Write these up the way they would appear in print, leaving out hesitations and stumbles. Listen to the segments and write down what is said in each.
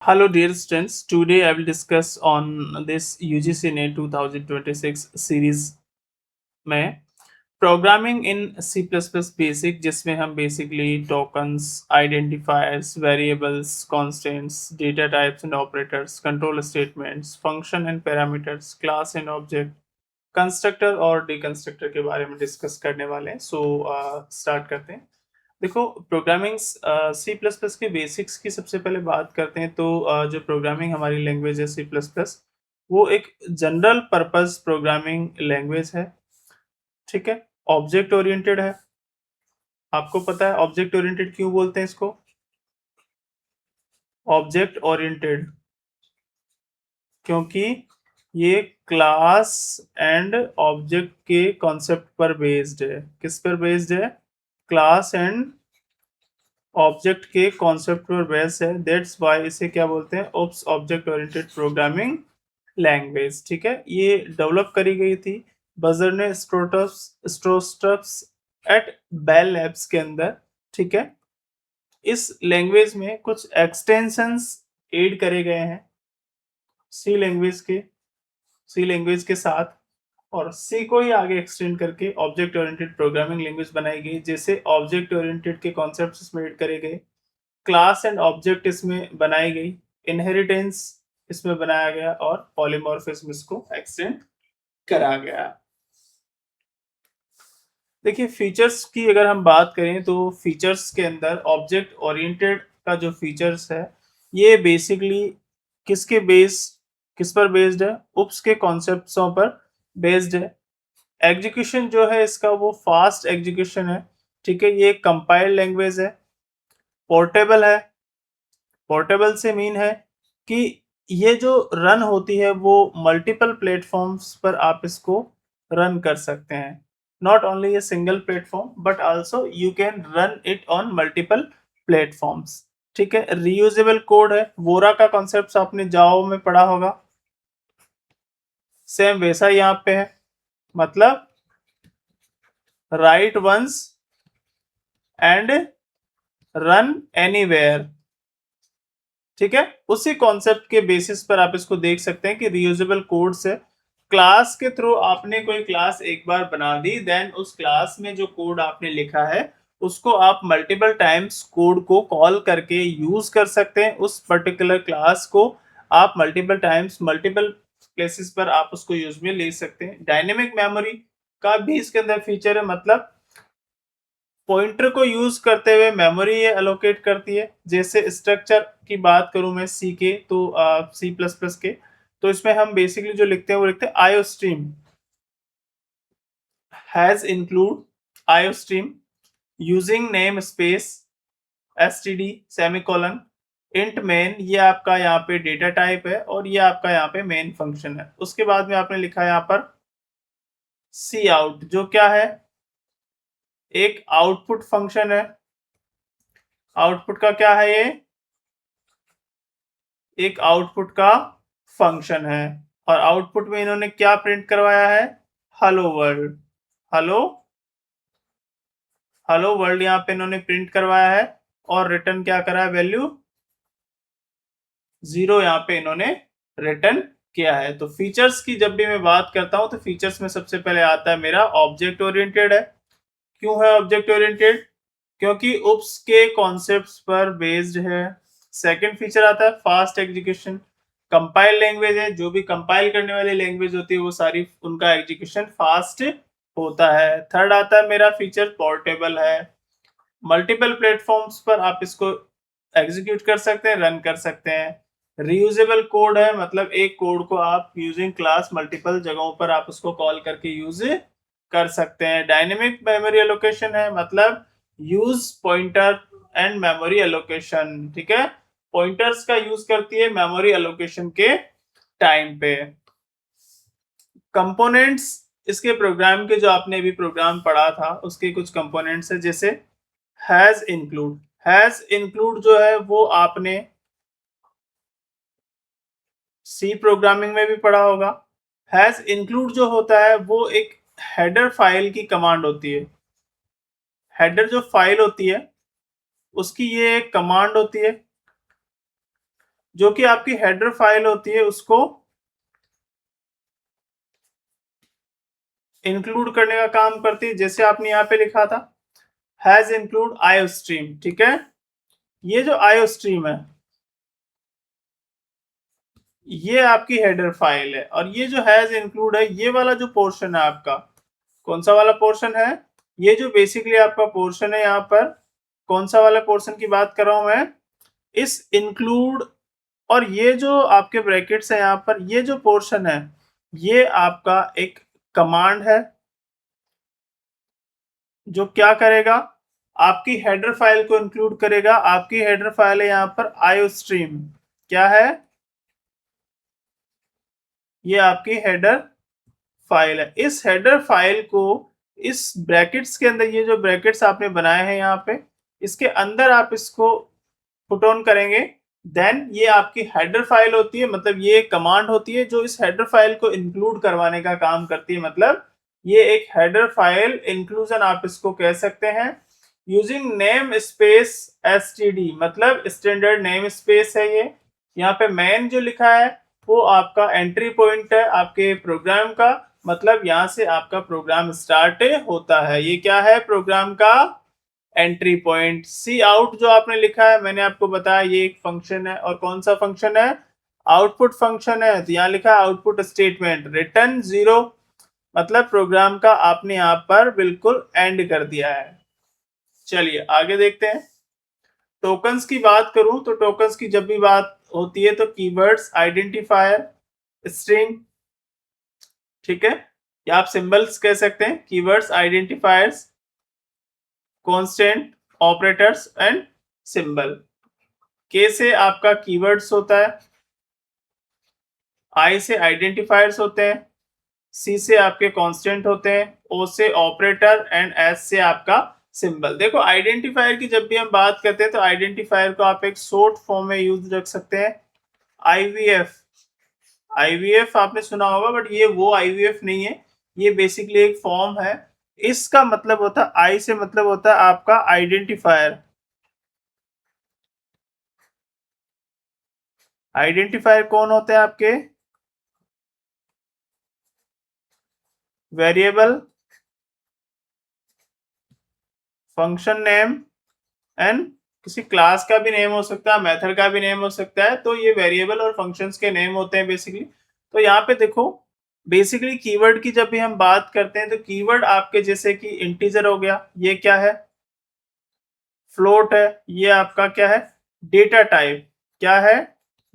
Hello, dear students. Today I will discuss on this UGC NET 2026 series में programming in C plus plus basic, जिसमें हम basically tokens, identifiers, variables, constants, data types and operators, control statements, function and parameters, class and object, constructor और deconstructor के बारे में discuss करने वाले हैं। सो स्टार्ट करते हैं। देखो, प्रोग्रामिंग सी प्लस प्लस के बेसिक्स की सबसे पहले बात करते हैं तो जो प्रोग्रामिंग हमारी लैंग्वेज है सी प्लस प्लस, वो एक जनरल पर्पस प्रोग्रामिंग लैंग्वेज है। ठीक है, ऑब्जेक्ट ओरिएंटेड है। आपको पता है ऑब्जेक्ट ओरिएंटेड क्यों बोलते हैं इसको? ऑब्जेक्ट ओरिएंटेड क्योंकि ये क्लास एंड ऑब्जेक्ट के कॉन्सेप्ट पर बेस्ड है। किस पर बेस्ड है? क्लास एंड ऑब्जेक्ट के कॉन्सेप्ट पर बेस है। दैट्स वाई इसे क्या बोलते हैं? OOPS object oriented programming language. ठीक है, ये डेवलप करी गई थी बजर ने स्ट्रोस्टप्स एट बेल लैब्स के अंदर। ठीक है, इस लैंग्वेज में कुछ एक्सटेंशंस ऐड करे गए हैं सी लैंग्वेज के साथ, और सी को ही आगे एक्सटेंड करके ऑब्जेक्ट ओरिएंटेड प्रोग्रामिंग लैंग्वेज बनाई गई, जैसे ऑब्जेक्ट ओरिएंटेड के कॉन्सेप्ट्स इसमें ऐड करे गए, क्लास एंड ऑब्जेक्ट इसमें बनाई गई, इनहेरिटेंस इसमें बनाया गया और पॉलीमॉर्फिज्म इसको एक्सटेंड करा गया। देखिए, फीचर्स की अगर हम बात करें तो फीचर्स के अंदर ऑब्जेक्ट ओरिएंटेड का जो फीचर्स है, ये बेसिकली किसके बेस किस पर बेस्ड है? उप्स के कॉन्सेप्ट्सों पर बेस्ड है। एग्जीक्यूशन जो है इसका, वो फास्ट एग्जीक्यूशन है। ठीक है, ये कंपाइल्ड लैंग्वेज है, पोर्टेबल है। पोर्टेबल से मीन है कि ये जो रन होती है वो मल्टीपल प्लेटफॉर्म्स पर आप इसको रन कर सकते हैं। Not only a single platform but also you can run it on multiple platforms. ठीक है, रीयूजेबल कोड है। वोरा का कॉन्सेप्ट आपने जावा में पढ़ा होगा, सेम वैसा यहाँ पे है। मतलब write once and run anywhere. ठीक है, उसी कॉन्सेप्ट के बेसिस पर आप इसको देख सकते हैं कि रीयूजेबल कोड से क्लास के थ्रू आपने कोई क्लास एक बार बना दी, देन उस क्लास में जो कोड आपने लिखा है उसको आप मल्टीपल टाइम्स कोड को कॉल करके यूज कर सकते हैं। उस पर्टिकुलर क्लास को आप मल्टीपल टाइम्स मल्टीपल प्लेसेस पर आप उसको यूज में ले सकते हैं। डायनेमिक मेमोरी का भी इसके अंदर फीचर है। मतलब पॉइंटर को यूज करते हुए मेमोरी ये एलोकेट करती है। जैसे स्ट्रक्चर की बात करूं मैं सी के, तो सी प्लस प्लस के, तो इसमें हम बेसिकली जो लिखते हैं वो लिखते हैं IO stream has include IO stream using name space STD semicolon int main. ये आपका यहाँ पे डेटा टाइप है और ये आपका यहाँ पे मेन फंक्शन है। उसके बाद में आपने लिखा है यहाँ पर सी आउट, जो क्या है? एक आउटपुट फंक्शन है। आउटपुट का क्या है? ये एक आउटपुट का फंक्शन है और आउटपुट में इन्होंने क्या प्रिंट करवाया है? Hello world. Hello hello world यहाँ पे इन्होंने प्रिंट करवाया है और रिटर्न क्या करा है? वैल्यू 0 यहाँ पे इन्होंने रिटर्न किया है। तो फीचर्स की जब भी मैं बात करता हूं तो फीचर्स में सबसे पहले आता है मेरा ऑब्जेक्ट ओरिएंटेड है। क्यों है ऑब्जेक्ट ओरिएंटेड? क्योंकि उप्स के कॉन्सेप्ट्स पर बेस्ड है। सेकंड फीचर आता है फास्ट एग्जीक्यूशन। कंपाइल लैंग्वेज है, जो भी कंपाइल करने वाली लैंग्वेज होती है वो सारी उनका एग्जीक्यूशन फास्ट होता है। थर्ड आता है मेरा फीचर पोर्टेबल है। मल्टीपल प्लेटफॉर्म्स पर आप इसको एग्जीक्यूट कर सकते हैं, रन कर सकते हैं। रीयूजेबल कोड है, मतलब एक कोड को आप यूजिंग क्लास मल्टीपल जगहों पर आप उसको कॉल करके यूज कर सकते हैं। डायनेमिक मेमोरी एलोकेशन है, मतलब use pointer and memory allocation. ठीक है, पॉइंटर्स का यूज करती है मेमोरी एलोकेशन के टाइम पे। कंपोनेंट्स इसके प्रोग्राम के, जो आपने अभी प्रोग्राम पढ़ा था उसके कुछ कंपोनेंट्स है, जैसे हैज इंक्लूड। हैज इंक्लूड जो है वो आपने सी प्रोग्रामिंग में भी पढ़ा होगा। हैज इंक्लूड जो होता है वो एक हेडर फाइल की कमांड होती है। हेडर जो फाइल होती है उसकी ये एक कमांड होती है। जो कि आपकी हेडर फाइल होती है उसको इंक्लूड करने का काम करती है। जैसे आपने यहाँ पे लिखा था हैज इंक्लूड आईओ स्ट्रीम, ठीक है। ये जो आईओ स्ट्रीम है ये आपकी हेडर फाइल है, और ये जो हैज इंक्लूड है ये वाला जो पोर्शन है आपका, कौन सा वाला पोर्शन है, ये जो बेसिकली आपका पोर्शन है यहाँ पर, कौन सा वाला पोर्शन की बात कर रहा हूं मैं, इस इंक्लूड, और ये जो आपके ब्रैकेट्स है यहाँ पर, ये जो पोर्शन है ये आपका एक कमांड है जो क्या करेगा, आपकी हेडर फाइल को इंक्लूड करेगा। आपकी हेडर फाइल है यहाँ पर आईओ स्ट्रीम, क्या है, ये आपकी हेडर फाइल है। इस हेडर फाइल को इस ब्रैकेट्स के अंदर, ये जो ब्रैकेट्स आपने बनाए हैं यहाँ पे, इसके अंदर आप इसको पुट ऑन करेंगे, देन ये आपकी हेडर फाइल होती है। मतलब ये एक कमांड होती है जो इस हेडर फाइल को इंक्लूड करवाने का काम करती है। मतलब ये एक हेडर फाइल इंक्लूजन आप इसको कह सकते हैं। यूजिंग नेम स्पेस एसटीडी, मतलब स्टैंडर्ड नेम स्पेस है ये। यहाँ पे मैन जो लिखा है वो आपका एंट्री पॉइंट है आपके प्रोग्राम का, मतलब यहाँ से आपका प्रोग्राम स्टार्ट होता है। ये क्या है, प्रोग्राम का एंट्री पॉइंट। सी आउट जो आपने लिखा है, मैंने आपको बताया ये एक फंक्शन है, और कौन सा फंक्शन है, आउटपुट फंक्शन है। तो यहाँ लिखा है आउटपुट स्टेटमेंट रिटर्न 0, मतलब प्रोग्राम का आपने यहाँ पर बिल्कुल एंड कर दिया है। चलिए आगे देखते हैं। टोकन्स की बात करूं तो टोकन्स की जब भी बात होती है तो कीवर्ड्स, आइडेंटिफायर, स्ट्रिंग, ठीक है, या आप सिंबल्स कह सकते हैं, keywords, identifiers, constant, operators and symbol. के से आपका कीवर्ड्स होता है, आई से आइडेंटिफायर्स होते हैं, सी से आपके कांस्टेंट होते हैं, ओ से ऑपरेटर एंड एस से आपका सिंबल। देखो आइडेंटिफायर की जब भी हम बात करते हैं तो आइडेंटिफायर को आप एक शॉर्ट फॉर्म में यूज रख सकते हैं, आईवीएफ। आईवीएफ आपने सुना होगा, बट ये वो आईवीएफ नहीं है, ये बेसिकली एक फॉर्म है। इसका मतलब होता है, आई से मतलब होता है आपका आइडेंटिफायर। आइडेंटिफायर कौन होते हैं आपके, वेरिएबल, फंक्शन नेम एंड किसी क्लास का भी नेम हो सकता है, मेथड का भी नेम हो सकता है। तो ये वेरिएबल और फंक्शंस के नेम होते हैं बेसिकली। तो यहाँ पे देखो बेसिकली कीवर्ड की जब भी हम बात करते हैं तो कीवर्ड आपके जैसे कि इंटीजर हो गया, ये क्या है, फ्लोट है, ये आपका क्या है, डेटा टाइप, क्या है,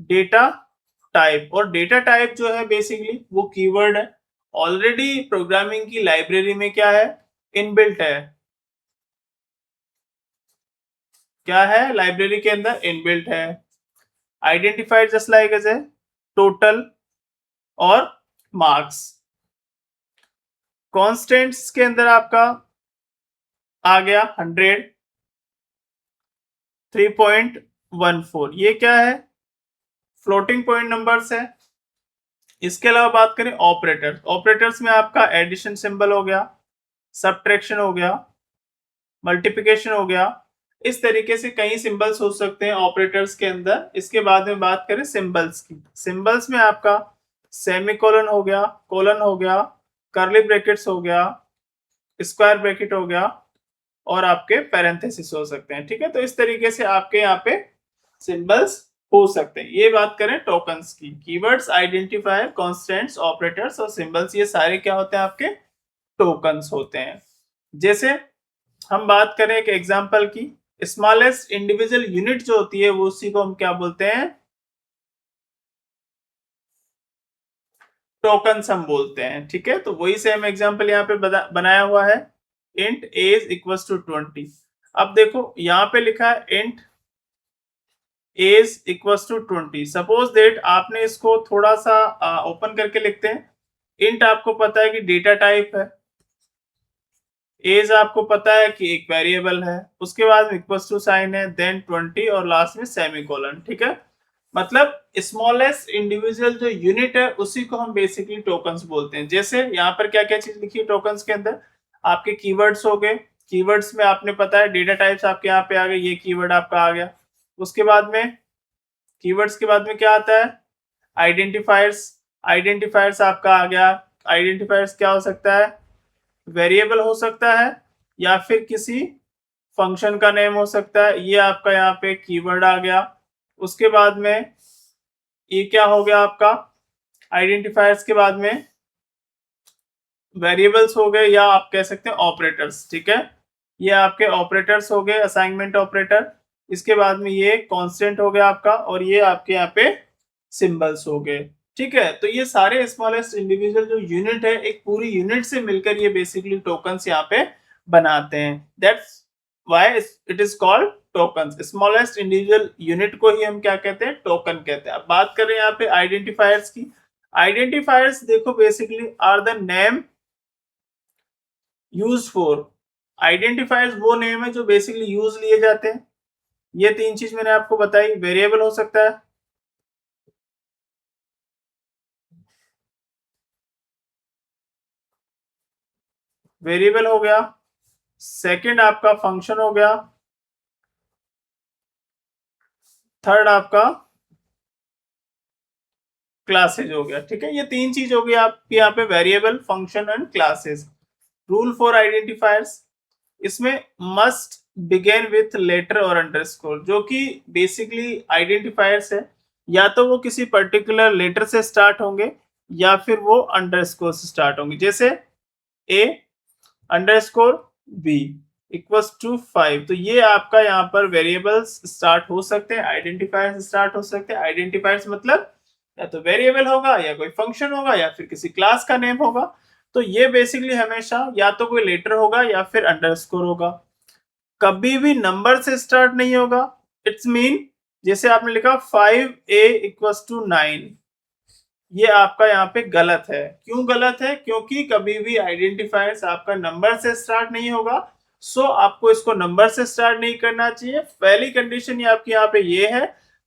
डेटा टाइप। और डेटा टाइप जो है बेसिकली वो कीवर्ड है, ऑलरेडी प्रोग्रामिंग की लाइब्रेरी में क्या है, इनबिल्ट है, क्या है, लाइब्रेरी के अंदर इनबिल्ट है। Identified just like as a total और मार्क्स। कॉन्स्टेंट्स के अंदर आपका आ गया 100, 3.14, ये क्या है, फ्लोटिंग पॉइंट नंबर्स है। इसके अलावा बात करें ऑपरेटर्स, ऑपरेटर्स में आपका एडिशन सिंबल हो गया, सब्ट्रैक्शन हो गया, मल्टीप्लिकेशन हो गया। इस तरीके से कई सिंबल्स हो सकते हैं ऑपरेटर्स के अंदर। इसके बाद में बात करें सिंबल्स की, सिंबल्स में आपका सेमीकोलन हो गया, कोलन हो गया, कर्ली ब्रैकेट्स हो गया, स्क्वायर ब्रैकेट हो गया, और आपके पैरेंथेसिस हो सकते हैं, ठीक है। तो इस तरीके से आपके यहाँ पे सिंबल्स हो सकते हैं। ये बात करें टोकन्स की, कीवर्ड्स, आइडेंटिफायर, कांस्टेंट्स, ऑपरेटर्स और सिंबल्स, ये सारे क्या होते हैं, आपके टोकन्स होते हैं। जैसे हम बात करें एक एग्जांपल की, स्मॉलेस्ट इंडिविजुअल यूनिट जो होती है वो उसी को हम क्या बोलते हैं, टोकन्स हम बोलते हैं, ठीक है। तो वही सेम एग्जांपल यहाँ पे बनाया हुआ है, इंट एज इक्वल्स टू 20। अब देखो यहाँ पे लिखा है int age equals to 20। Suppose that आपने इसको थोड़ा सा ओपन करके लिखते हैं, इंट आपको पता है कि डेटा टाइप है, एज आपको पता है कि एक वेरिएबल है, उसके बाद इक्वल्स टू साइन है, देन 20 और लास्ट में सेमीकोलन, ठीक है। मतलब स्मॉलेस्ट इंडिविजुअल जो यूनिट है उसी को हम बेसिकली टोकन्स बोलते हैं। जैसे यहाँ पर क्या क्या चीज लिखी है टोकन्स के अंदर, आपके कीवर्ड्स हो गए, कीवर्ड्स में आपने पता है डेटा टाइप्स आपके यहाँ पे आ गए, ये कीवर्ड आपका आ गया। उसके बाद में कीवर्ड्स के बाद में क्या आता है? आइडेंटिफायर्स। आइडेंटिफायर्स आपका आ गया। आइडेंटिफायर्स क्या हो सकता है? वेरिएबल हो सकता है या फिर किसी फंक्शन का नेम हो सकता है। ये आपका यहाँ पे कीवर्ड आ गया। उसके बाद में ये क्या हो गया आपका? आइडेंटिफायर्स के बाद में वेरिएबल्स हो गए या आप कह सकते हैं ऑपरेटर्स। ठीक है, ये आपके ऑपरेटर्स हो गए, असाइनमेंट ऑपरेटर। इसके बाद में ये कांस्टेंट हो गया आपका, और ये आपके यहाँ पे सिंबल्स हो गए। ठीक है, तो ये सारे स्मॉलेस्ट इंडिविजुअल जो यूनिट है, एक पूरी यूनिट से मिलकर ये बेसिकली टोकन्स यहाँ पे बनाते हैं। That's why it is called tokens. Smallest individual unit को ही हम क्या कहते हैं? टोकन कहते हैं। अब बात करें यहाँ पे आइडेंटिफायर्स की। आइडेंटिफायर्स देखो basically are the name use for. Identifiers वो नेम है जो बेसिकली यूज लिए जाते हैं। ये तीन चीज मैंने आपको बताई। वेरिएबल हो सकता है, वेरिएबल हो गया। सेकंड आपका फंक्शन हो गया। थर्ड आपका क्लासेज हो गया। ठीक है, ये तीन चीज हो गई आपकी यहाँ पे, variable, function and classes. Rule for identifiers, इसमें मस्ट बिगेन विथ लेटर और अंडरस्कोर। जो कि बेसिकली आइडेंटिफायर्स है, या तो वो किसी पर्टिकुलर लेटर से स्टार्ट होंगे या फिर वो अंडरस्कोर से स्टार्ट होंगे। जैसे A underscore B equals to 5, तो ये आपका यहाँ पर वेरिएबल्स स्टार्ट हो सकते हैं, आइडेंटिफायर्स स्टार्ट हो सकते हैं। आइडेंटिफायर्स मतलब या तो वेरिएबल होगा या कोई फंक्शन होगा या फिर किसी क्लास का नेम होगा। तो ये बेसिकली हमेशा या तो कोई लेटर होगा या फिर अंडरस्कोर होगा। कभी भी नंबर से स्टार्ट नहीं होगा। इट्स मीन जैसे आपने लिखा 5a इक्वल्स टू 9, ये आपका यहाँ पे गलत है। क्यों गलत है? क्योंकि कभी भी आइडेंटिफायर्स आपका नंबर से स्टार्ट नहीं होगा। सो आपको इसको नंबर से स्टार्ट नहीं करना चाहिए। पहली कंडीशन ये आपकी यहाँ पे ये है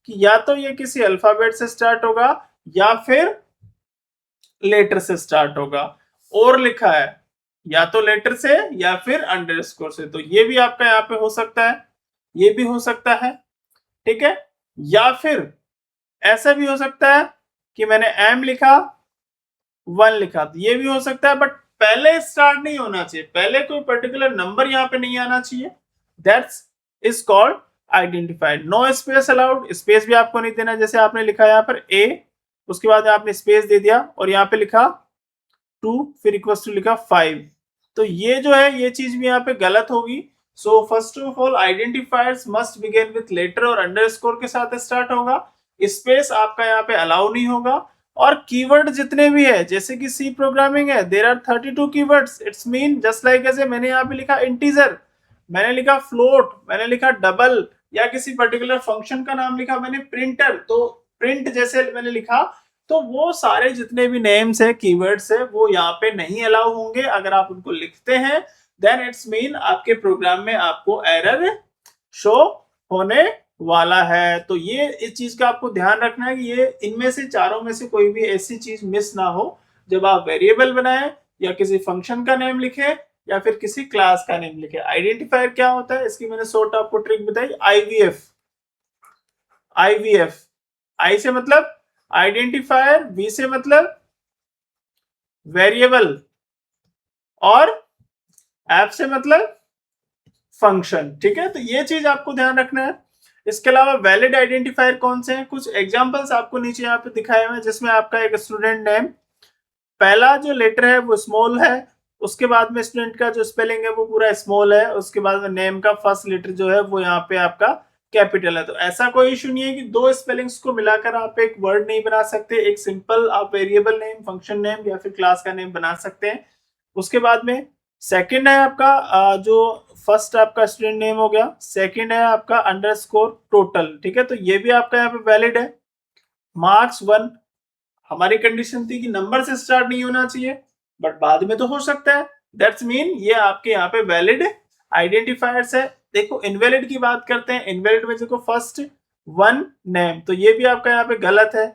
कि या तो ये किसी अल्फाबेट से स्टार्ट होगा या फिर लेटर से स्टार्ट होगा। और लिखा है या तो लेटर से या फिर अंडरस्कोर से, तो ये भी आपका यहाँ पे हो सकता है, ये भी हो सकता है। ठीक है, या फिर ऐसा भी हो सकता है कि मैंने एम लिखा, 1 लिखा, तो ये भी हो सकता है। बट पहले स्टार्ट नहीं होना चाहिए, पहले कोई पर्टिकुलर नंबर यहाँ पे नहीं आना चाहिए। That's is called identified. No space allowed, space भी आपको नहीं देना। जैसे आपने लिखा यहाँ पर ए, उसके बाद आपने स्पेस दे दिया और यहाँ पे लिखा 2, फिर इक्वल्स टू लिखा 5, तो ये जो है ये चीज भी यहाँ पे गलत होगी। So first of all identifiers must begin with letter और अंडरस्कोर के साथ स्टार्ट होगा। स्पेस आपका यहाँ पे अलाउ नहीं होगा। और कीवर्ड जितने भी है, जैसे कि सी प्रोग्रामिंग है, there are 32 keywords. It's mean just like ऐसे मैंने यहाँ पे लिखा इंटीजर, मैंने लिखा फ्लोट, मैंने लिखा डबल, या किसी पर्टिकुलर फंक्शन का नाम लिखा मैंने प्रिंटर, तो प्रिंट जैसे मैंने लिखा, तो वो सारे जितने भी नेम्स है, कीवर्ड्स है, वो यहाँ पे नहीं अलाउ होंगे। अगर आप उनको लिखते हैं देन इट्स मीन आपके प्रोग्राम में आपको एरर शो होने वाला है। तो ये इस चीज का आपको ध्यान रखना है कि ये इनमें से चारों में से कोई भी ऐसी चीज मिस ना हो जब आप वेरिएबल बनाएं या किसी फंक्शन का नेम लिखे या फिर किसी क्लास का नेम लिखे। आइडेंटिफायर क्या होता है, इसकी मैंने शॉर्ट आपको ट्रिक बताई, आईवीएफ। आईवीएफ, आई से मतलब आइडेंटिफायर, वी से मतलब वेरिएबल, और एफ से मतलब फंक्शन। ठीक है, तो ये चीज आपको ध्यान रखना है। इसके अलावा वैलिड आइडेंटिफायर कौन से हैं, कुछ एग्जांपल्स आपको नीचे यहाँ पे दिखाए हुए हैं, जिसमें आपका एक स्टूडेंट नेम, पहला जो लेटर है वो स्मॉल है, उसके बाद में स्टूडेंट का जो स्पेलिंग है वो पूरा स्मॉल है, उसके बाद में नेम का फर्स्ट लेटर जो है वो यहाँ पे आपका कैपिटल है। तो ऐसा कोई इशू नहीं है कि दो स्पेलिंग्स को मिलाकर आप एक वर्ड नहीं बना सकते। एक सिंपल आप वेरिएबल नेम, फंक्शन नेम या फिर क्लास का नेम बना सकते हैं। उसके बाद में सेकंड है आपका जो फर्स्ट आपका स्टूडेंट नेम हो गया, सेकंड है आपका अंडरस्कोर टोटल। ठीक है, तो ये भी आपका यहाँ पे वैलिड है। मार्क्स 1, हमारी कंडीशन थी कि नंबर से स्टार्ट नहीं होना चाहिए, बट बाद में तो हो सकता है। दैट्स मीन ये आपके यहाँ पे वैलिड आइडेंटिफायर्स है। देखो इनवैलिड की बात करते हैं। इनवैलिड में देखो फर्स्ट 1 नेम, तो ये भी आपका यहाँ पे गलत है।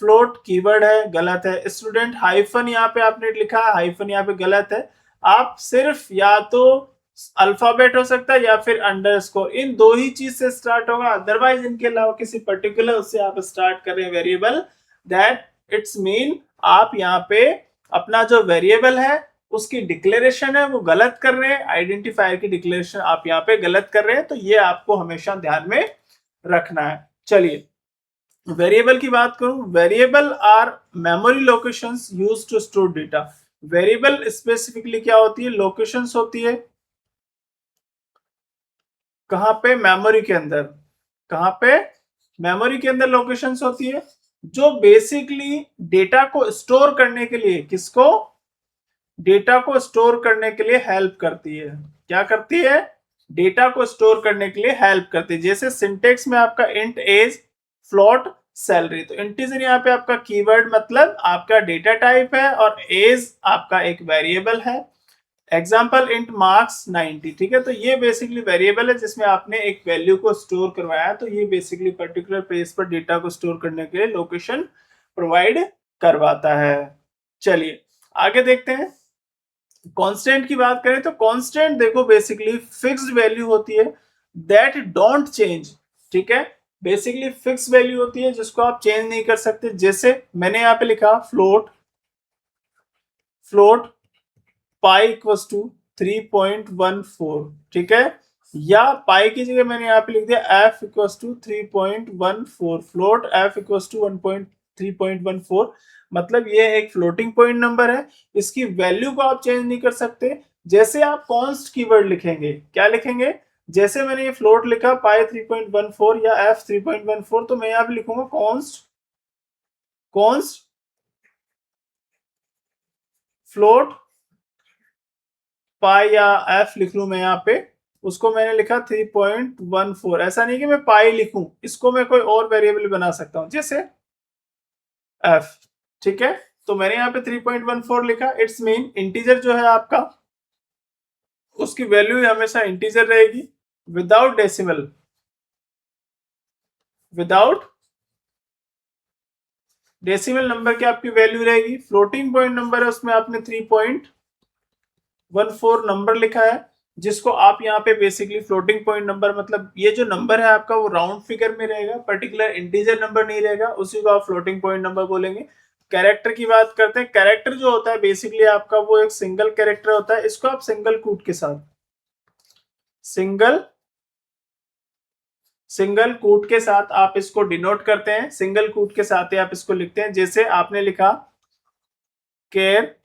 फ्लोट कीवर्ड है, गलत है। स्टूडेंट हाइफन यहाँ पे आपने लिखा, हाइफन यहाँ पे गलत है। आप सिर्फ या तो अल्फाबेट हो सकता है या फिर अंडरस्कोर, इन दो ही चीज से स्टार्ट होगा, अदरवाइज इनके अलावा किसी पर्टिकुलर उससे आप स्टार्ट कर रहे हैं वेरिएबल, दैट इट्स मीन आप यहाँ पे अपना जो वेरिएबल है उसकी डिक्लेरेशन है वो गलत कर रहे हैं, आइडेंटिफायर की डिक्लेरेशन आप यहाँ पे गलत कर रहे हैं, तो ये आपको हमेशा ध्यान में रखना है। चलिए वेरिएबल की बात करूं, variable are memory locations used to store data. Variable specifically क्या होती है, लोकेशंस होती है कहां पे, मेमोरी के अंदर, कहां पे, मेमोरी के अंदर लोकेशंस होती है जो बेसिकली डेटा को स्टोर करने के लिए, किसको, डेटा को स्टोर करने के लिए हेल्प करती है। क्या करती है, डेटा को स्टोर करने के लिए हेल्प करती है। जैसे सिंटेक्स में आपका इंट एज, फ्लोट, सैलरी, तो इंटीजर यहाँ पे आपका कीवर्ड मतलब आपका डेटा टाइप है और एज आपका एक वेरिएबल है। एग्जाम्पल इंट मार्क्स 90, ठीक है, तो ये बेसिकली वेरिएबल है जिसमें आपने एक वैल्यू को स्टोर करवाया, तो ये बेसिकली पर्टिकुलर पेज पर डेटा को स्टोर करने के लिए लोकेशन प्रोवाइड करवाता है। चलिए आगे देखते हैं। कांस्टेंट की बात करें तो कांस्टेंट देखो बेसिकली फिक्स्ड वैल्यू होती है दैट डोंट चेंज, ठीक है, बेसिकली फिक्स वैल्यू होती है जिसको आप चेंज नहीं कर सकते। जैसे मैंने यहाँ पे लिखा float, float pi equals to 3.14, ठीक है, या पाई की जगह मैंने यहाँ पे लिख दिया f equals to 3.14, float f equals to 3.14, मतलब ये एक फ्लोटिंग पॉइंट नंबर है, इसकी वैल्यू को आप चेंज नहीं कर सकते। जैसे आप कॉन्स्ट कीवर्ड लिखेंगे, क्या लिखेंगे, जैसे मैंने ये फ्लोट लिखा पाई 3.14 या f 3.14, तो मैं यहाँ पे लिखूंगा कॉन्स्ट, कॉन्स्ट फ्लोट पाई या एफ लिख लू मैं यहाँ पे, उसको मैंने लिखा 3.14, ऐसा नहीं कि मैं पाई लिखूं, इसको मैं कोई और वेरिएबल बना सकता हूं जैसे एफ, ठीक है, तो मैंने यहाँ पे 3.14 लिखा, इट्स मीन इंटीजर जो है आपका उसकी वैल्यू हमेशा इंटीजर रहेगी without decimal, without decimal number की आपकी वैल्यू रहेगी। फ्लोटिंग पॉइंट नंबर है उसमें आपने 3.14 नंबर लिखा है जिसको आप यहाँ पे बेसिकली फ्लोटिंग पॉइंट नंबर, मतलब ये जो नंबर है आपका वो राउंड फिगर में रहेगा, पर्टिकुलर इंटीजर नंबर नहीं रहेगा, उसी को आप फ्लोटिंग पॉइंट नंबर बोलेंगे। कैरेक्टर की बात करते हैं, कैरेक्टर जो होता है बेसिकली आपका वो एक सिंगल कैरेक्टर होता है, इसको आप सिंगल कोट के साथ, सिंगल कोट के साथ आप इसको डिनोट करते हैं, सिंगल कोट के साथ ही आप इसको लिखते हैं। जैसे आपने लिखा केयर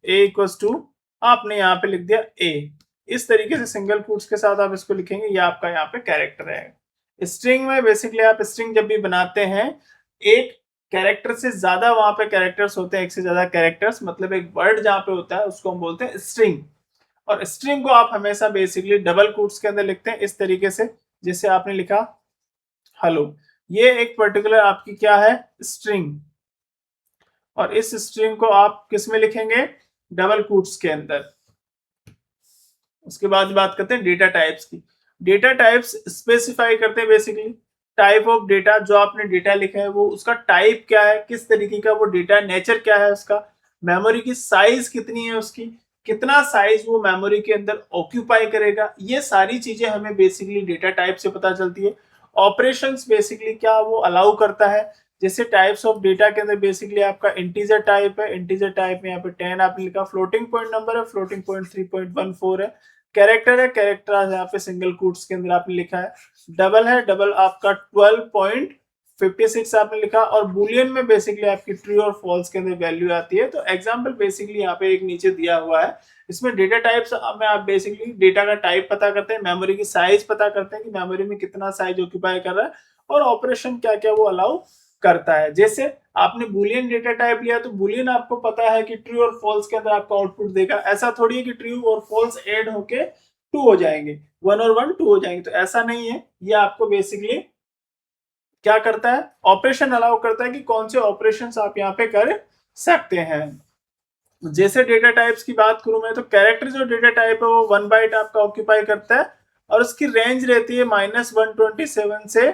ए इक्वल्स टू, आपने यहाँ पे लिख दिया ए, इस तरीके से सिंगल कोट्स के साथ आप इसको लिखेंगे, ये आपका यहाँ पे कैरेक्टर है। स्ट्रिंग में बेसिकली आप स्ट्रिंग जब भी बनाते हैं, एक कैरेक्टर से ज्यादा वहां पे कैरेक्टर्स होते हैं, एक से ज्यादा कैरेक्टर्स, मतलब एक वर्ड जहां पे होता है उसको हम बोलते हैं स्ट्रिंग, और स्ट्रिंग को आप हमेशा बेसिकली डबल कोट्स के अंदर लिखते हैं इस तरीके से, जैसे आपने लिखा हेलो, ये एक पर्टिकुलर आपकी क्या है, स्ट्रिंग, और इस स्ट्रिंग को आप किस में लिखेंगे, डबल कोट्स के अंदर। उसके बाद बात करते हैं डेटा टाइप्स की। डेटा टाइप्स स्पेसिफाई करते हैं बेसिकली टाइप ऑफ डेटा, जो आपने डेटा लिखा है वो उसका टाइप क्या है, किस तरीके का वो डेटा, नेचर क्या है उसका, मेमोरी की साइज कितनी है उसकी, कितना साइज वो मेमोरी के अंदर ऑक्यूपाई करेगा, ये सारी चीजें हमें बेसिकली डेटा टाइप से पता चलती है। ऑपरेशंस बेसिकली क्या वो अलाउ करता है, जैसे टाइप्स ऑफ डेटा के अंदर बेसिकली आपका इंटीजर टाइप है, इंटीजर टाइप में यहाँ पे 10 आपने लिखा, फ्लोटिंग पॉइंट नंबर है, फ्लोटिंग पॉइंट 3.14 है, कैरेक्टर है, कैरेक्टर यहाँ पे सिंगल कोट्स के अंदर आपने लिखा है, डबल है, डबल आपका 12.56 आपने लिखा, और बुलियन में बेसिकली आपकी ट्रू और फॉल्स के अंदर वैल्यू आती है। तो एग्जांपल बेसिकली यहाँ पे एक नीचे दिया हुआ है, इसमें डेटा टाइप्स में आप बेसिकली डेटा का टाइप पता करते हैं, मेमोरी की साइज पता करते हैं कि मेमोरी में कितना साइज ऑक्यूपाई कर रहा है, और ऑपरेशन क्या क्या वो अलाउ करता है। जैसे आपने बुलियन डेटा टाइप लिया तो बुलियन आपको पता है कि ट्रू और फॉल्स के अंदर आपका आउटपुट देगा, ऐसा थोड़ी है कि ट्रू और फॉल्स ऐड होके 2 हो जाएंगे, 1 और 1 2 हो जाएंगे, तो ऐसा नहीं है। ये आपको बेसिकली क्या करता है, ऑपरेशन अलाउ करता है कि कौन से ऑपरेशंस आप यहाँ पे कर सकते हैं। जैसे डेटा टाइप्स की बात करूं मैं, तो कैरेक्टर जो डेटा टाइप है वो 1 बाइट आपका ऑक्यूपाई करता है, और उसकी रेंज रहती है -127 से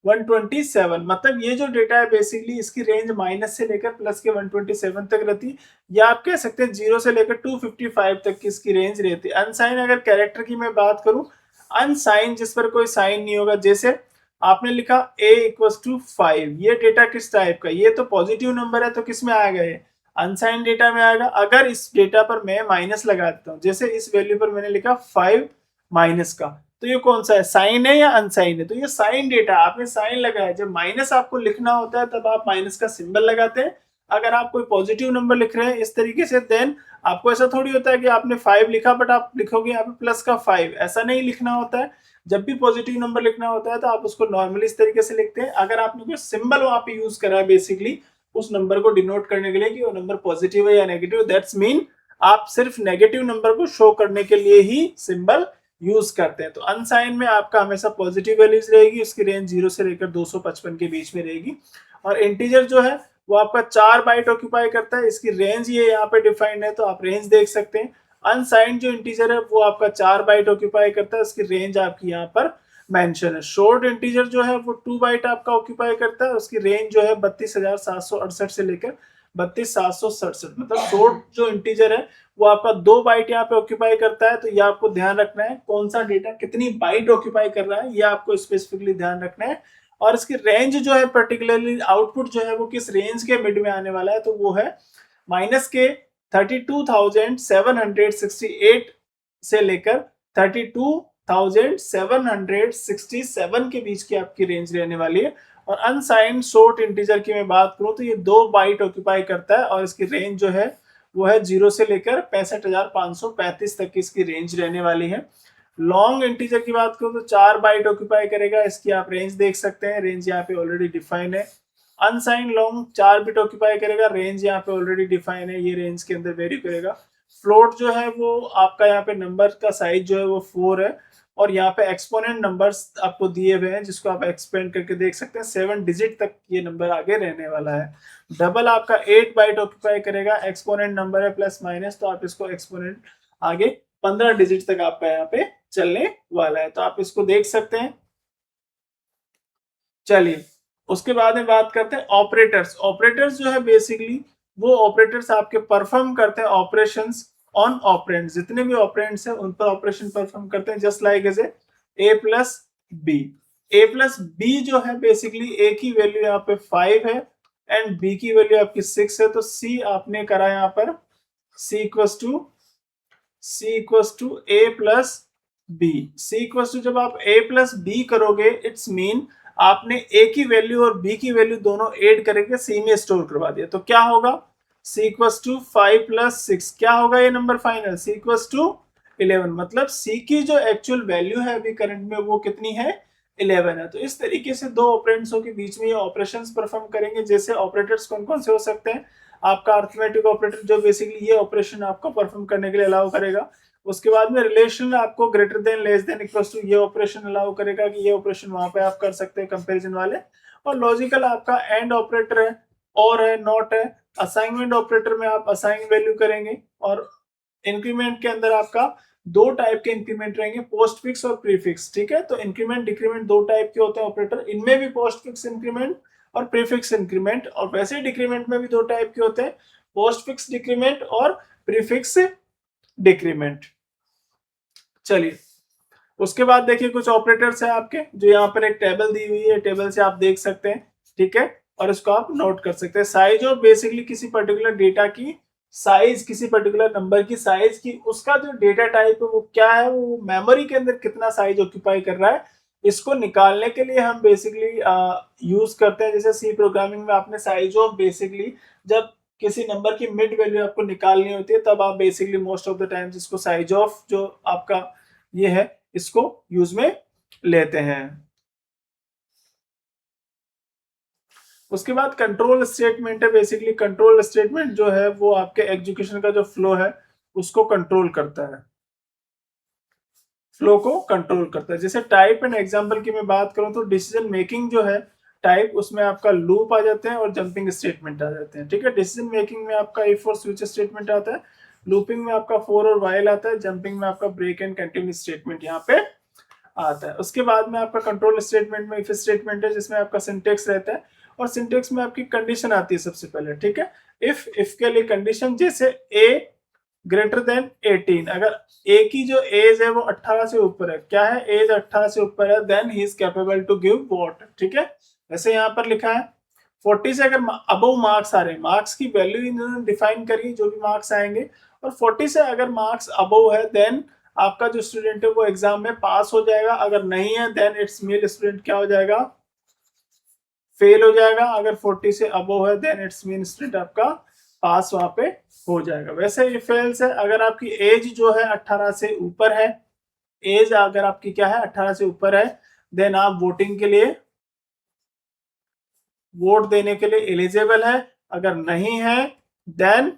127, मतलब ये जो डेटा है बेसिकली इसकी रेंज माइनस से लेकर प्लस के 127 तक रहती, या आप कह सकते हैं 0 से लेकर 255 तक की इसकी रेंज रहती है। अनसाइन अगर कैरेक्टर की मैं बात करूं, अनसाइन जिस पर कोई साइन नहीं होगा, जैसे आपने लिखा a इक्वल्स टू 5, ये डेटा किस टाइप का, ये तो पॉजिटिव नंबर है, तो किस में आएगा, ये अनसाइन डेटा में आएगा। अगर इस डेटा पर मैं माइनस लगा देता हूँ, जैसे इस वैल्यू पर मैंने लिखा 5 माइनस का, तो ये कौन सा है, साइन है या अनसाइन है, तो ये साइन डेटा, आपने साइन लगाया। जब माइनस आपको लिखना होता है तब आप माइनस का सिंबल लगाते हैं। अगर आप कोई पॉजिटिव नंबर लिख रहे हैं इस तरीके से, देन आपको ऐसा थोड़ी होता है कि आपने 5 लिखा बट आप लिखोगे यहाँ पे प्लस का 5, ऐसा नहीं लिखना होता है। जब भी पॉजिटिव नंबर लिखना होता है तो आप उसको नॉर्मली इस तरीके से लिखते हैं। अगर आपने कोई सिंबल वहां पे यूज करा है बेसिकली उस नंबर को डिनोट करने के लिए कि वो नंबर पॉजिटिव है या नेगेटिव, दैट्स मीन आप सिर्फ नेगेटिव नंबर को शो करने के लिए ही सिंबल यूज करते हैं। तो अनसाइन में आपका हमेशा पॉजिटिव वैल्यूज रहेगी, उसकी रेंज 0 से लेकर 255 के बीच में रहेगी। और इंटीजर जो है वो आपका 4 बाइट ऑक्यूपाई करता है, इसकी रेंज ये यहाँ पे डिफाइंड है, तो आप रेंज देख सकते हैं। अनसाइंड जो इंटीजर है वो आपका 4 बाइट ऑक्यूपाई करता है, उसकी रेंज आपकी यहाँ पर मेंशन है। शॉर्ट इंटीजर जो है वो 2 बाइट आपका ऑक्यूपाई करता है, उसकी रेंज जो है 32,768 से लेकर 32,767, मतलब शॉर्ट जो इंटीजर है वो आपका 2 बाइट यहाँ पे ऑक्यूपाई करता है। तो ये आपको ध्यान रखना है कौन सा डेटा कितनी बाइट ऑक्यूपाई कर रहा है, ये आपको स्पेसिफिकली ध्यान रखना है। और इसकी रेंज जो है पर्टिकुलरली आउटपुट जो है वो किस रेंज के मिड में आने वाला है, तो वो है माइनस के 32,768 से लेकर 32,767 के बीच की आपकी रेंज रहने वाली है। और अनसाइंड शॉर्ट इंटीजर की मैं बात करूं तो ये 2 बाइट ऑक्यूपाई करता है और इसकी रेंज जो है वो है 0 से लेकर 65,535 तक की इसकी रेंज रहने वाली है। लॉन्ग इंटीजर की बात करूं तो 4 बाइट ऑक्यूपाई करेगा, इसकी आप रेंज देख सकते हैं, रेंज यहाँ पे ऑलरेडी डिफाइन है। अनसाइन लॉन्ग 4 बिट ऑक्यूपाई करेगा, रेंज यहाँ पे ऑलरेडी डिफाइन है, ये रेंज के अंदर वेरी करेगा। फ्लोट जो है वो आपका यहाँ पे नंबर का साइज जो है वो 4 है, और यहाँ पे एक्सपोनेंट नंबर्स आपको दिए हुए हैं जिसको आप एक्सपेंड करके देख सकते हैं, 7 डिजिट तक ये नंबर आगे रहने वाला है। डबल आपका 8 बाइट ऑक्यूपाई करेगा, एक्सपोनेंट नंबर है प्लस माइनस, तो आप इसको एक्सपोनेंट आगे 15 डिजिट तक आपका यहाँ पे चलने वाला है, तो आप इसको देख सकते हैं। चलिए उसके बाद में बात करते हैं ऑपरेटर्स। ऑपरेटर्स जो है बेसिकली वो ऑपरेटर्स आपके परफॉर्म करते हैं ऑपरेशंस ऑन ऑपरेंड्स, जितने भी ऑपरेंड्स हैं उन पर ऑपरेशन परफॉर्म करते हैं, just like as A plus B. A plus B जो है बेसिकली ए की वैल्यू यहाँ पे 5 है एंड बी की वैल्यू आपकी 6 है, तो सी आपने करा यहाँ पर C equals to A plus B. C equals to जब आप ए प्लस बी करोगे इट्स मीन आपने ए की वैल्यू और बी की वैल्यू दोनों ऐड करके सी में स्टोर करवा दिया, तो क्या होगा सी इक्वस टू 5 प्लस 6, क्या होगा ये number final C equals to 11, मतलब सी की जो एक्चुअल वैल्यू है अभी करंट में वो कितनी है 11 है। तो इस तरीके से दो ऑपरेंड्सों के बीच में ये ऑपरेशंस परफॉर्म करेंगे। जैसे ऑपरेटर्स कौन कौन से हो सकते हैं, आपका अर्थमेटिक ऑपरेटर जो बेसिकली ये ऑपरेशन आपको परफॉर्म करने के लिए अलाउ करेगा। उसके बाद में रिलेशन आपको greater than less than equals to ये ऑपरेशन अलाउ करेगा कि ये ऑपरेशन वहां पे आप कर सकते हैं कंपैरिजन वाले। और लॉजिकल आपका एंड ऑपरेटर है, और है, नॉट है। असाइनमेंट ऑपरेटर में आप असाइन वैल्यू करेंगे, और इंक्रीमेंट के अंदर आपका दो टाइप के इंक्रीमेंट रहेंगे, पोस्ट फिक्स और प्रीफिक्स, ठीक है। तो इंक्रीमेंट डिक्रीमेंट दो टाइप के होते हैं ऑपरेटर, इनमें भी पोस्ट फिक्स इंक्रीमेंट और प्रीफिक्स इंक्रीमेंट, और वैसे डिक्रीमेंट में भी दो टाइप के होते हैं, पोस्ट फिक्स डिक्रीमेंट और प्रीफिक्स डिक्रीमेंट। चलिए उसके बाद देखिए कुछ ऑपरेटर्स हैं आपके, जो यहाँ पर एक टेबल दी हुई है, टेबल से आप देख सकते हैं, ठीक है, और इसको आप नोट कर सकते हैं। साइज ऑफ बेसिकली किसी पर्टिकुलर डेटा की साइज, किसी पर्टिकुलर नंबर की साइज की, उसका जो डेटा टाइप है वो क्या है, वो मेमोरी के अंदर कितना साइज ऑक्यूपाई कर रहा है, इसको निकालने के लिए हम बेसिकली यूज करते हैं। जैसे सी प्रोग्रामिंग में आपने साइज ऑफ बेसिकली जब किसी नंबर की मिड वैल्यू आपको निकालनी होती है तब आप basically most of the times इसको साइज ऑफ जो आपका ये है इसको यूज में लेते हैं। उसके बाद कंट्रोल स्टेटमेंट है। बेसिकली कंट्रोल स्टेटमेंट जो है वो आपके एग्जीक्यूशन का जो फ्लो है उसको कंट्रोल करता है, फ्लो को कंट्रोल करता है। जैसे टाइप एंड एग्जांपल की मैं बात करूं तो डिसीजन मेकिंग जो है टाइप, उसमें आपका लूप आ जाते हैं और जंपिंग स्टेटमेंट आ जाते हैं, ठीक है। डिसीजन मेकिंग में आपका इफ और स्विच स्टेटमेंट आता है, लूपिंग में आपका फॉर और व्हाइल आता है, जंपिंग में आपका ब्रेक एंड कंटिन्यू स्टेटमेंट यहाँ पे आता है। उसके बाद में आपका कंट्रोल स्टेटमेंट में इफ स्टेटमेंट है जिसमें आपका सिंटेक्स रहता है, और सिंटेक्स में आपकी कंडीशन आती है सबसे पहले, ठीक है। इफ के लिए कंडीशन, जैसे ए ग्रेटर देन 18, अगर ए की जो एज है वो 18 से ऊपर है, क्या है, एज 18 से ऊपर है, then he is capable to give vote, ठीक है। वैसे यहाँ पर लिखा है 40 से अगर अबव मार्क्स आ रहे हैं, मार्क्स की वैल्यू इन्होंने डिफाइन करी, जो भी मार्क्स आएंगे, और 40 से अगर मार्क्स अबव है देन आपका जो स्टूडेंट है वो एग्जाम में पास हो जाएगा, अगर नहीं है देन इट्स मीन स्टूडेंट क्या हो जाएगा, फेल हो जाएगा। अगर 40 से अबव है देन इट्स मीन स्टूडेंट आपका पास वहां पे हो जाएगा। वैसे ये फेल्स है अगर आपकी एज जो है 18 से ऊपर है, एज अगर आपकी क्या है 18 से ऊपर है, देन आप वोटिंग के लिए, वोट देने के लिए एलिजिबल है, अगर नहीं है देन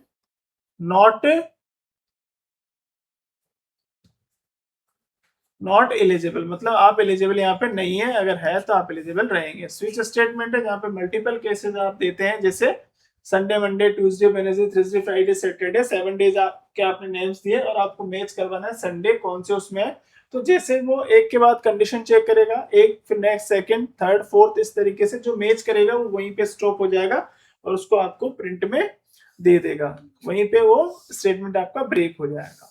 नॉट एलिजिबल, मतलब आप एलिजिबल यहाँ पे नहीं है, अगर है तो आप एलिजिबल रहेंगे। स्विच स्टेटमेंट है जहाँ पे मल्टीपल केसेस आप देते हैं, जैसे Sunday, Monday, Tuesday, Wednesday, Thursday, Friday, Saturday, 7 days आपके आपने नेम्स दिए और आपको मैच करवाना है संडे कौन से उसमें है। तो जैसे वो एक के बाद कंडीशन चेक करेगा, एक फिर नेक्स्ट, सेकंड, थर्ड, फोर्थ, इस तरीके से जो मैच करेगा वो वहीं पे स्टॉप हो जाएगा और उसको आपको प्रिंट में दे देगा, वहीं पे वो स्टेटमेंट आपका ब्रेक हो जाएगा।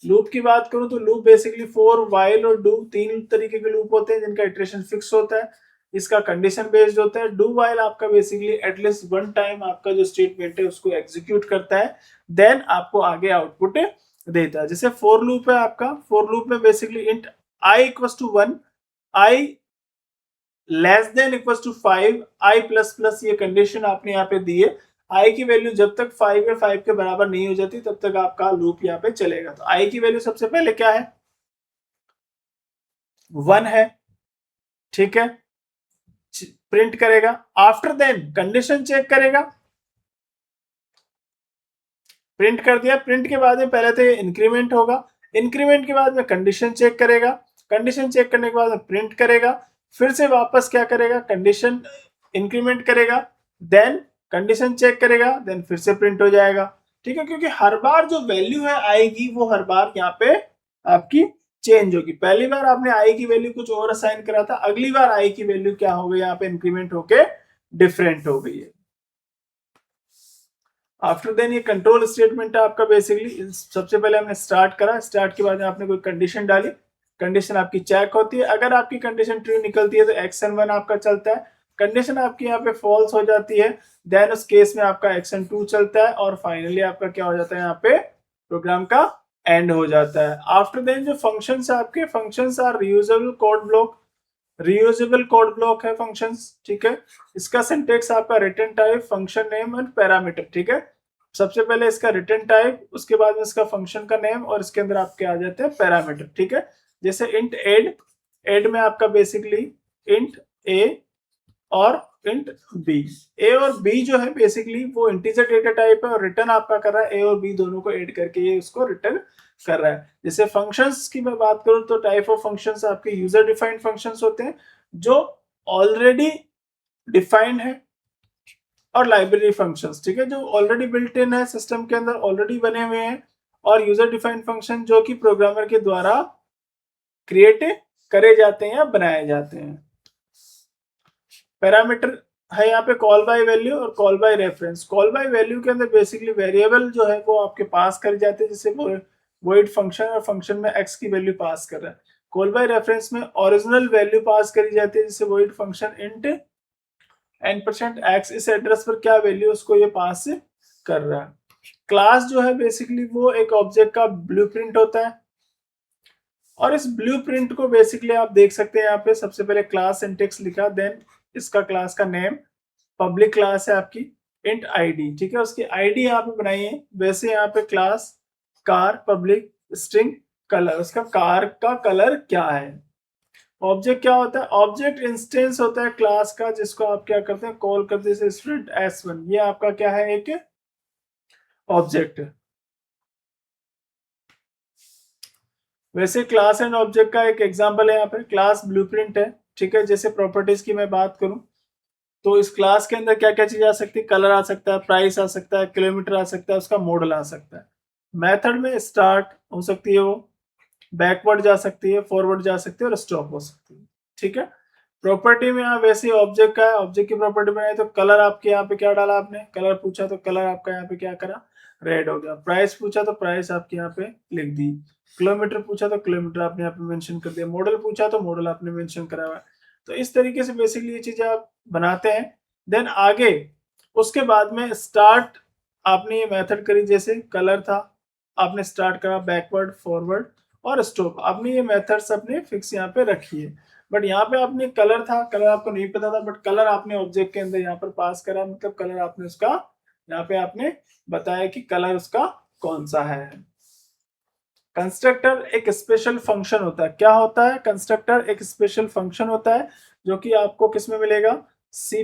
लूप की बात करूं तो लूप बेसिकली फॉर, वाइल और डू, तीन तरीके के लूप होते हैं जिनका इटरेशन फिक्स होता है। इसका कंडीशन बेस्ड होता है। डू वाइल आपका बेसिकली एटलीस्ट वन टाइम आपका जो स्टेटमेंट है उसको एग्जीक्यूट करता है, देन आपको आगे आउटपुट देता है। जैसे फॉर लूप है आपका, फॉर लूप में basically int I equals to 1, I less than equals to 5, I plus plus, ये कंडीशन आपने यहाँ पे दी है। आई की वैल्यू जब तक 5 या 5 के बराबर नहीं हो जाती तब तक आपका लूप यहाँ पे चलेगा। तो आई की वैल्यू सबसे पहले क्या है, 1 है, ठीक है, प्रिंट करेगा। आफ्टर देन कंडीशन चेक करेगा, प्रिंट कर दिया, प्रिंट के बाद में पहले तो ये इंक्रीमेंट होगा, इंक्रीमेंट के बाद में कंडीशन चेक करेगा, कंडीशन चेक करने के बाद में प्रिंट करेगा, फिर से वापस क्या करेगा, कंडीशन इंक्रीमेंट करेगा, देन कंडीशन चेक करेगा, देन फिर से प्रिंट हो जाएगा, ठीक है। क्योंकि हर बार जो वैल्यू है आएगी वो हर बार यहाँ पे आपकी चेंज होगी। पहली बार आपने आई की वैल्यू कुछ और असाइन करा था, अगली बार आई की वैल्यू क्या हो गई, यहाँ पे इंक्रीमेंट होके डिफरेंट हो गई है। आफ्टर देन ये कंट्रोल स्टेटमेंट है आपका, बेसिकली सबसे पहले हमने स्टार्ट करा, स्टार्ट के बाद आपने कोई कंडीशन डाली, कंडीशन आपकी चेक होती है, अगर आपकी कंडीशन ट्रू निकलती है तो एक्शन 1 आपका चलता है, कंडीशन आपकी यहाँ पे फॉल्स हो जाती है देन उस केस में आपका एक्शन 2 चलता है, और फाइनली आपका क्या हो जाता है, यहाँ पे प्रोग्राम का एंड हो जाता है। आफ्टर देन जो फंक्शंस आपके, functions are reusable code block, reusable code block है फंक्शंस, ठीक है। इसका सिंटेक्स आपका return type, function name and parameter, ठीक है। सबसे पहले इसका रिटर्न टाइप, उसके बाद में इसका फंक्शन का नेम, और इसके अंदर आपके आ जाते हैं पैरामीटर, ठीक है। जैसे इंट एड, एड में आपका बेसिकली इंट ए और इंट बी, ए और बी जो है बेसिकली वो इंटीजर डेटा टाइप है, और रिटर्न आपका कर रहा है ए और बी दोनों को ऐड करके ये उसको रिटर्न कर रहा है। जैसे फंक्शंस की मैं बात करूं तो टाइप ऑफ फंक्शंस आपके यूजर डिफाइंड फंक्शंस होते हैं जो ऑलरेडी डिफाइंड है, और लाइब्रेरी फंक्शंस, ठीक है, जो ऑलरेडी बिल्ट इन है सिस्टम के अंदर, ऑलरेडी बने हुए हैं, और यूजर डिफाइंड फंक्शन जो कि प्रोग्रामर के द्वारा क्रिएट करे जाते हैं या बनाए जाते हैं। पैरामीटर है यहाँ पे कॉल बाय वैल्यू और call by reference. Call by value के अंदर बेसिकली वेरिएबल जो है वो आपके पास कर जाते हैं, जैसे वॉइड फंक्शन, और फंक्शन में एक्स की वैल्यू पास कर रहा है। कॉल बाय रेफरेंस में ओरिजिनल वैल्यू पास करी जाती है, जैसे वॉइड फंक्शन इंट n%x, इस एड्रेस पर क्या वैल्यू उसको ये पास कर रहा है। क्लास जो है बेसिकली वो एक ऑब्जेक्ट का ब्लूप्रिंट होता है, और इस ब्लूप्रिंट को बेसिकली आप देख सकते हैं यहाँ पे सबसे पहले क्लास सिंटेक्स लिखा, देन इसका क्लास का नेम, पब्लिक क्लास है आपकी इंट आईडी, ठीक है, उसकी आईडी यहाँ पे बनाई है। वैसे यहाँ पे class car public string colour, उसका कार का कलर क्या है। ऑब्जेक्ट क्या होता है, ऑब्जेक्ट इंस्टेंस होता है क्लास का, जिसको आप क्या करते हैं, कॉल करते हैं स्टूडेंट s1, ये आपका क्या है, एक ऑब्जेक्ट। वैसे क्लास एंड ऑब्जेक्ट का एक एग्जांपल है यहाँ पे, क्लास ब्लूप्रिंट है, ठीक है। जैसे प्रॉपर्टीज की मैं बात करूं तो इस क्लास के अंदर क्या क्या चीज आ सकती है, कलर आ सकता है, प्राइस आ सकता है, किलोमीटर आ सकता है, उसका मॉडल आ सकता है। मेथड में स्टार्ट हो सकती है वो, बैकवर्ड जा सकती है, फॉरवर्ड जा सकती है और स्टॉप हो सकती है। ठीक है, प्रॉपर्टी में यहाँ वैसे ही ऑब्जेक्ट का है, ऑब्जेक्ट की प्रॉपर्टी में है तो कलर आपके यहाँ पे क्या डाला आपने, कलर पूछा तो कलर आपका यहाँ पे क्या करा, रेड हो गया। प्राइस पूछा तो प्राइस आपके यहाँ पे लिख दी। किलोमीटर पूछा तो किलोमीटर आपने यहाँ पे मेंशन कर दिया। मॉडल पूछा तो मॉडल आपने मेंशन करा हुआ है। तो इस तरीके से बेसिकली ये चीजें आप बनाते हैं। देन आगे उसके बाद में स्टार्ट आपने ये मेथड करी, जैसे कलर था आपने स्टार्ट करा, बैकवर्ड, फॉरवर्ड और स्टॉप, आपने ये मेथड्स अपने फिक्स यहाँ पे रखी है। बट यहाँ पे आपने कलर था, कलर आपको नहीं पता था, बट कलर आपने ऑब्जेक्ट के अंदर यहाँ पर पास करा, मतलब कलर आपने उसका यहाँ पे आपने बताया कि कलर उसका कौन सा है। कंस्ट्रक्टर एक स्पेशल फंक्शन होता है। क्या होता है? कंस्ट्रक्टर एक स्पेशल फंक्शन होता है जो कि आपको किस में मिलेगा, C++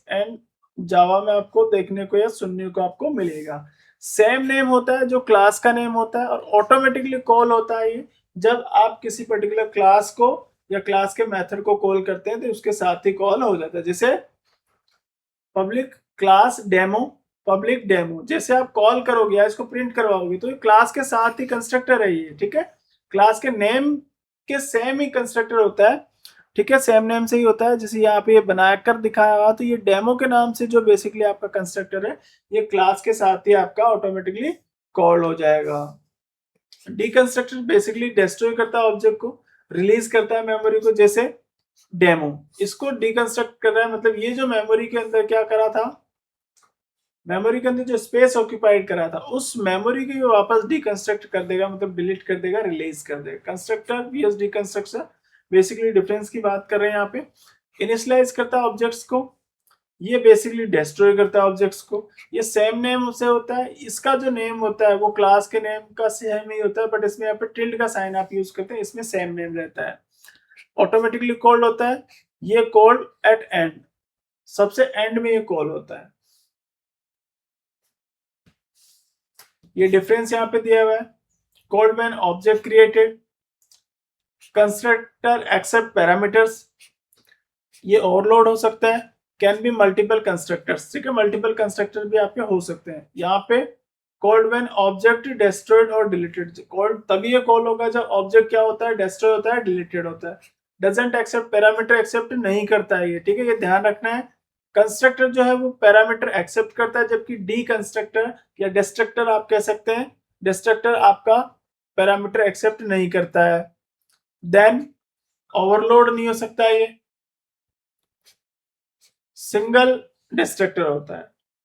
एंड जावा में आपको देखने को या सुनने को आपको मिलेगा। सेम नेम होता है जो क्लास का नेम होता है, और ऑटोमेटिकली कॉल होता है ये जब आप किसी पर्टिकुलर क्लास को या क्लास के मेथड को कॉल करते हैं तो उसके साथ ही कॉल हो जाता है। जैसे public class demo, public demo जैसे आप कॉल करोगे या इसको प्रिंट करवाओगे तो ये क्लास के साथ ही कंस्ट्रक्टर है ये। ठीक है, क्लास के नेम के सेम ही कंस्ट्रक्टर होता है। ठीक है, सेम नेम से ही होता है। जैसे यहाँ पे ये बनाकर दिखाया हुआ, तो ये डेमो के नाम से जो बेसिकली आपका कंस्ट्रक्टर है ये क्लास के साथ ही आपका ऑटोमेटिकली कॉल हो जाएगा। डिकंस्ट्रक्टर बेसिकली डिस्ट्रॉय करता है ऑब्जेक्ट को, रिलीज करता है मेमोरी को। जैसे डेमो इसको डिकंस्ट्रक्ट कर रहा है, मतलब ये जो मेमोरी के अंदर क्या करा था, मेमोरी के अंदर जो स्पेस ऑक्यूपाइड करा था उस मेमोरी को वापस डिकंस्ट्रक्ट कर देगा, मतलब डिलीट कर देगा, रिलीज कर देगा। कंस्ट्रक्टर वीएस डिकंस्ट्रक्टर बेसिकली डिफरेंस की बात कर रहे हैं यहाँ पे। इनिशियलाइज करता है ऑब्जेक्ट्स को, ये बेसिकली डिस्ट्रॉय करता है ऑब्जेक्ट्स को। ये सेम नेम से होता है, इसका जो नेम होता है वो क्लास के नेम का सेम ही होता है, बट इसमें यहाँ पे टिल्ड का साइन आप यूज करते हैं, इसमें सेम नेम रहता है। ऑटोमेटिकली कॉल्ड होता है, ये कॉल्ड एट एंड, सबसे एंड में ये कॉल होता है। ये डिफरेंस यहाँ पे दिया हुआ है। Called when object created, constructor accept parameters, ये ओवरलोड हो सकता है। कैन बी मल्टीपल कंस्ट्रक्टर्स, ठीक है, मल्टीपल कंस्ट्रक्टर भी आपके हो सकते हैं। यहाँ पे कॉल्ड व्हेन ऑब्जेक्ट डिस्ट्रॉयड और डिलीटेड, कॉल्ड तभी ये कॉल होगा जब ऑब्जेक्ट क्या होता है, डिस्ट्रॉय होता है, डिलीटेड होता है। डजंट एक्सेप्ट पैरामीटर, एक्सेप्ट नहीं करता है ये, ठीक है, ये ध्यान रखना है। कंस्ट्रक्टर जो है वो पैरामीटर एक्सेप्ट करता है, जबकि डी कंस्ट्रक्टर या डिस्ट्रक्टर आप कह सकते हैं, डिस्ट्रक्टर आपका पैरामीटर एक्सेप्ट नहीं करता है। देन ओवरलोड नहीं हो सकता, ये सिंगल डिस्ट्रक्टर होता है।